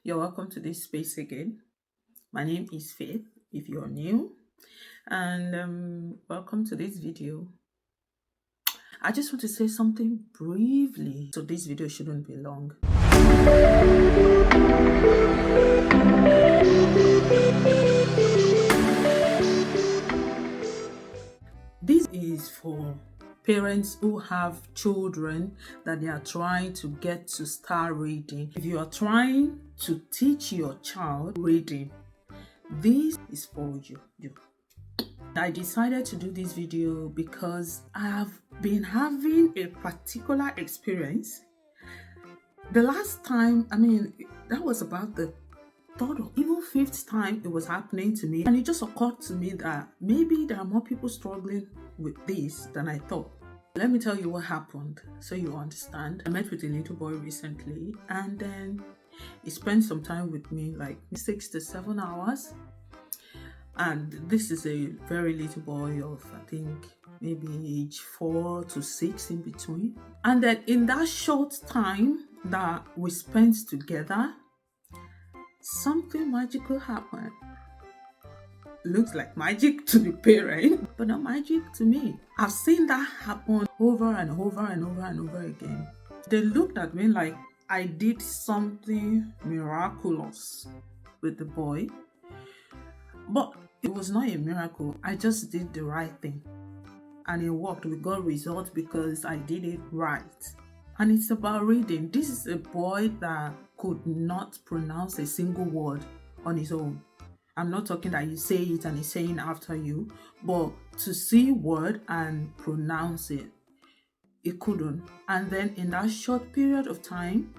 You're welcome to this space again. My name is Faith, if you're new, and welcome to this video. I just want to say something briefly, so this video shouldn't be long. This is for parents who have children that they are trying to get to start reading. If you are trying to teach your child reading, this is for you. I decided to do this video because I have been having a particular experience. The last time, that was about the third or even fifth time it was happening to me, and it just occurred to me that maybe there are more people struggling with this than I thought. Let me tell you what happened so you understand. I met with a little boy recently, and then he spent some time with me, like 6 to 7 hours. And this is a very little boy of, I think, maybe age 4 to 6 in between. And then in that short time that we spent together, something magical happened. Looks like magic to the parent, but not magic to me. I've seen that happen over and over and over and over again. They looked at me like I did something miraculous with the boy, but it was not a miracle. I just did the right thing, and it worked. We got results because I did it right. And it's about reading. This is a boy that could not pronounce a single word on his own. I'm not talking that you say it and he's saying after you, but to see word and pronounce it, he couldn't. And then in that short period of time,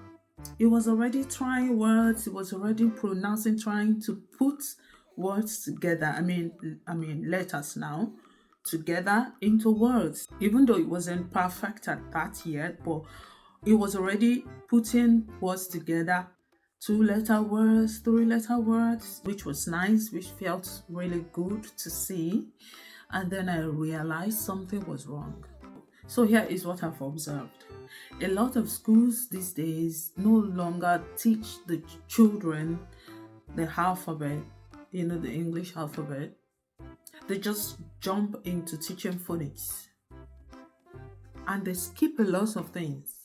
he was already trying words. He was already pronouncing, trying to put words together. Letters now together into words. Even though it wasn't perfect at that yet, but it was already putting words together, 2-letter words, 3-letter words, which was nice, which felt really good to see. And then I realized something was wrong. So here is what I've observed. A lot of schools these days no longer teach the children the alphabet, the English alphabet. They just jump into teaching phonics. And they skip a lot of things.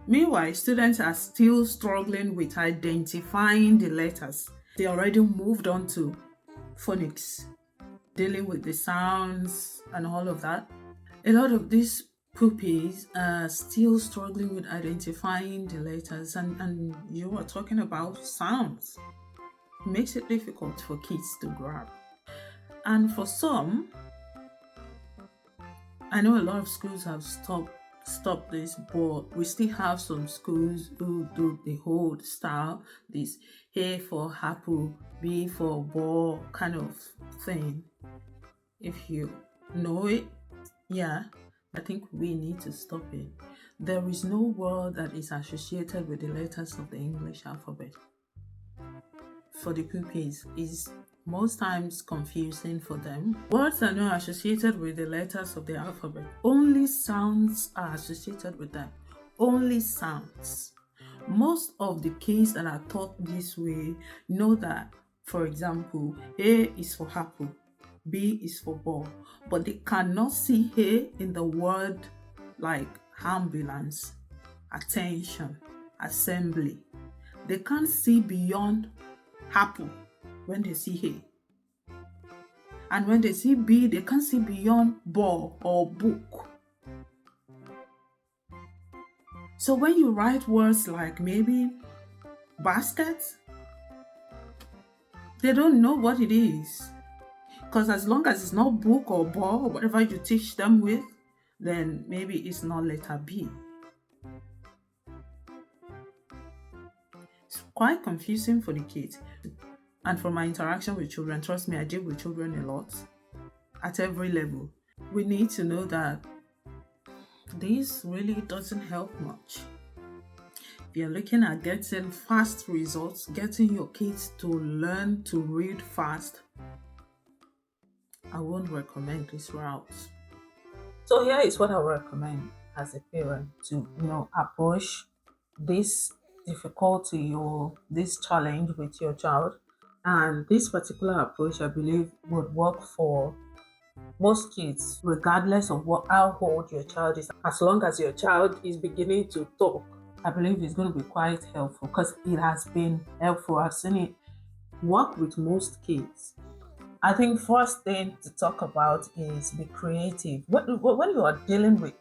Meanwhile, students are still struggling with identifying the letters. They already moved on to phonics, dealing with the sounds and all of that. A lot of these pupils are still struggling with identifying the letters, and you are talking about sounds. It makes it difficult for kids to grab. And for some, I know a lot of schools have stopped this, but we still have some schools who do the whole style, this A for apple, B for ball kind of thing. If you know it, I think we need to stop it. There is no word that is associated with the letters of the English alphabet. For the pupils, is most times confusing for them. Words are not associated with the letters of the alphabet. Only sounds are associated with them. Only sounds. Most of the kids that are taught this way know that, for example, A is for apple, B is for ball, but they cannot see A in the word like ambulance, attention, assembly. They can't see beyond apple when they see A. And when they see B, they can't see beyond ball or book. So when you write words like maybe basket, they don't know what it is. Because as long as it's not book or ball or whatever you teach them with, then maybe it's not letter B. It's quite confusing for the kids. And from my interaction with children, trust me, I deal with children a lot at every level. We need to know that this really doesn't help much. If you're looking at getting fast results, getting your kids to learn to read fast, I won't recommend this route. So here is what I recommend as a parent to approach this difficulty or this challenge with your child. And this particular approach, I believe, would work for most kids, regardless of how old your child is. As long as your child is beginning to talk, I believe it's going to be quite helpful, because it has been helpful. I've seen it work with most kids. I think first thing to talk about is be creative. When you are dealing with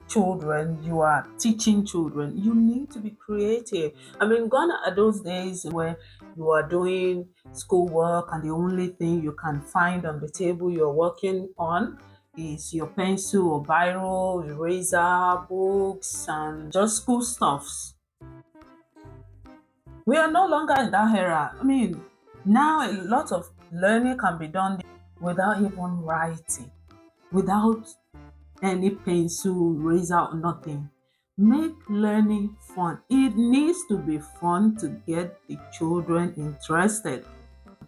children, you are teaching children, you need to be creative. I mean, gone are those days where you are doing schoolwork and the only thing you can find on the table you're working on is your pencil or biro, eraser, books, and just school stuffs. We are no longer in that era. I mean, now a lot of learning can be done without even writing, without any pencil, eraser, or nothing. Make learning fun. It needs to be fun to get the children interested.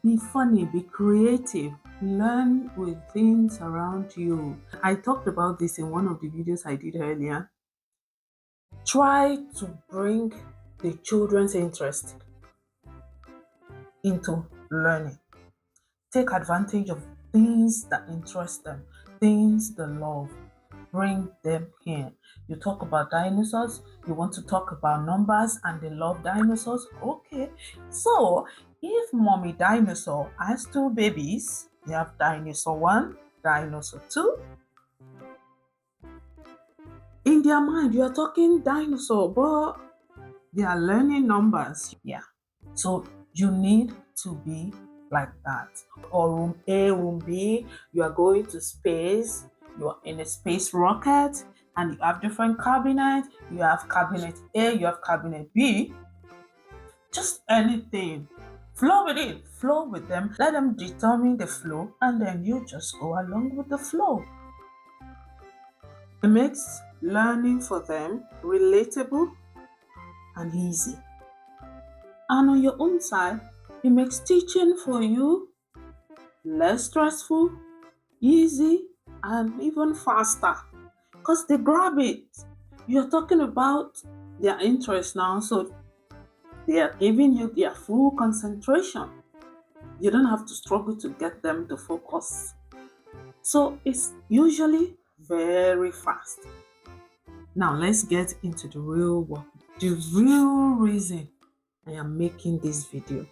Be funny, be creative, learn with things around you. I talked about this in one of the videos I did earlier. Try to bring the children's interest into learning. Take advantage of things that interest them, things they love. Bring them here. You talk about dinosaurs, you want to talk about numbers, and they love dinosaurs. Okay, so if mommy dinosaur has two babies, you have dinosaur 1, dinosaur 2. In their mind, you are talking dinosaur, but they are learning numbers. Yeah, so you need to be like that. Or room A, room B, you are going to space, you are in a space rocket, and you have different cabinets. You have cabinet A, you have cabinet B. Just anything. Flow with it, flow with them. Let them determine the flow, and then you just go along with the flow. It makes learning for them relatable and easy. And on your own side, it makes teaching for you less stressful, easy, and even faster, because they grab it. You're talking about their interest now, so they are giving you their full concentration. You don't have to struggle to get them to focus. So it's usually very fast. Now let's get into the real work. The real reason I am making this video.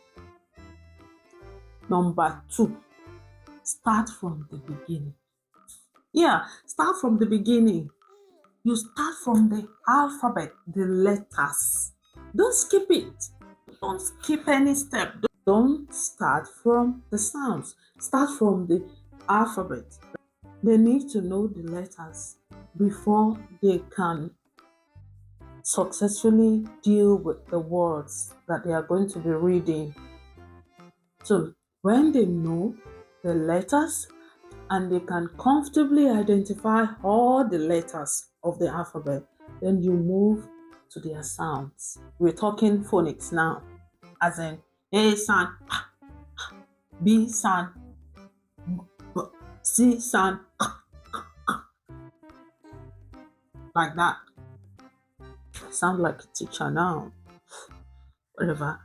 Number 2, start from the beginning. Yeah, start from the beginning. You start from the alphabet, the letters. Don't skip it. Don't skip any step. Don't start from the sounds. Start from the alphabet. They need to know the letters before they can successfully deal with the words that they are going to be reading. So when they know the letters and they can comfortably identify all the letters of the alphabet, then you move to their sounds. We're talking phonics now, as in A sound, B sound, C sound, like that. Sound like a teacher now. Whatever.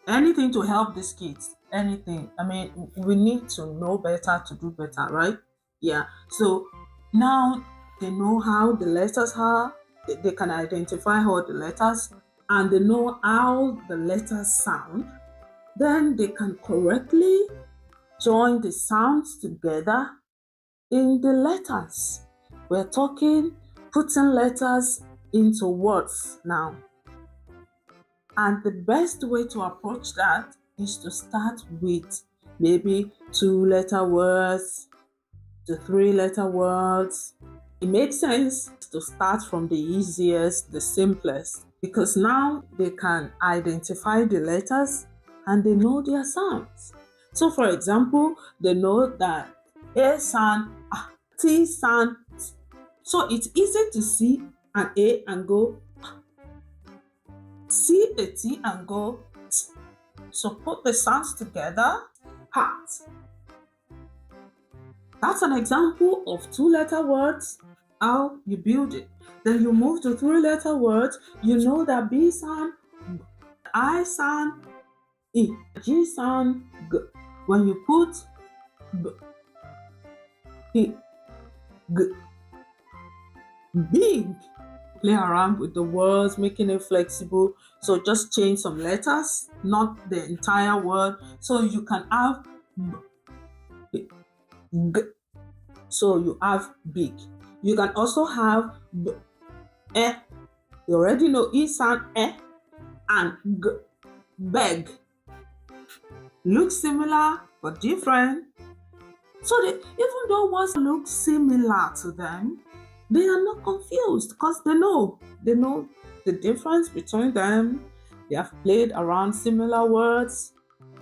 Anything to help these kids. Anything. I mean, we need to know better to do better, right? Yeah. So now they know how the letters are. They can identify all the letters, and they know how the letters sound. Then they can correctly join the sounds together in the letters. We're talking putting letters into words now. And the best way to approach that is to start with maybe 2-letter words to 3-letter words. It makes sense to start from the easiest, the simplest, because now they can identify the letters and they know their sounds. So for example, they know that A sound, T sound. So it's easy to see an A and go, see a T and go T. So put the sounds together, heart. That's an example of 2-letter words, how you build it. Then you move to 3-letter words. You know that B sound, I sound E. G sound G. When you put B, E, G, big. Play around with the words, making it flexible. So just change some letters, not the entire word. So you can have B, G. So you have big. You can also have B, E. You already know E sound E and G, beg. Look similar but different. So even though words look similar to them, they are not confused because they know the difference between them. They have played around similar words.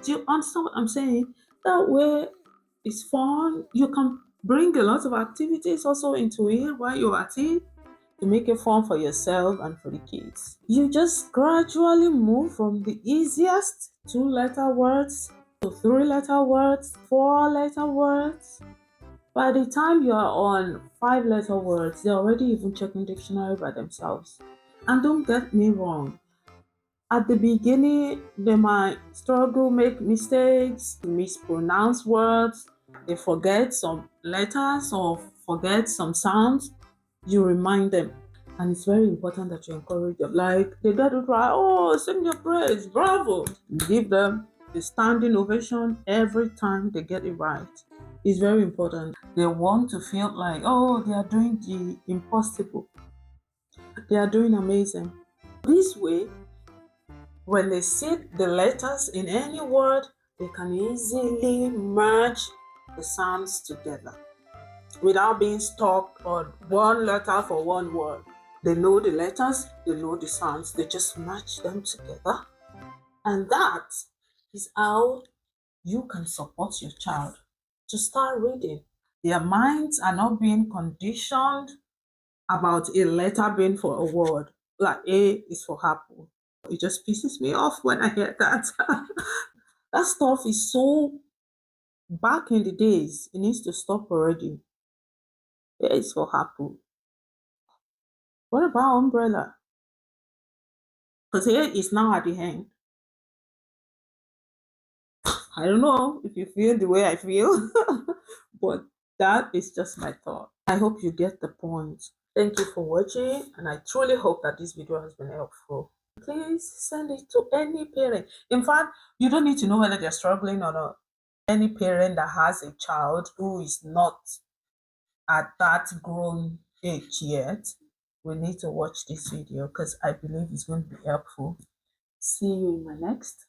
Do you understand what I'm saying? That way it's fun. You can bring a lot of activities also into it while you're at it to make it fun for yourself and for the kids. You just gradually move from the easiest 2-letter words to 3-letter words, 4-letter words. By the time you are on 5-letter words, they're already even checking dictionary by themselves. And don't get me wrong, at the beginning, they might struggle, make mistakes, mispronounce words, they forget some letters or forget some sounds. You remind them. And it's very important that you encourage them. Like, they get it right, oh, sing your praise, bravo. Give them a standing ovation every time they get it right. It's very important. They want to feel like, oh, they are doing the impossible. They are doing amazing. This way, when they see the letters in any word, they can easily merge the sounds together without being stuck on one letter for one word. They know the letters, they know the sounds, they just match them together. And that is how you can support your child to start reading. Their minds are not being conditioned about a letter being for a word. Like A is for apple. It just pisses me off when I hear that. That stuff is so back in the days. It needs to stop already. A is for apple. What about umbrella? Because A is now at the end. I don't know if you feel the way I feel, but that is just my thought. I hope you get the point. Thank you for watching, and I truly hope that this video has been helpful. Please send it to any parent. In fact, you don't need to know whether they're struggling or not. Any parent that has a child who is not at that grown age yet will need to watch this video because I believe it's going to be helpful. See you in my next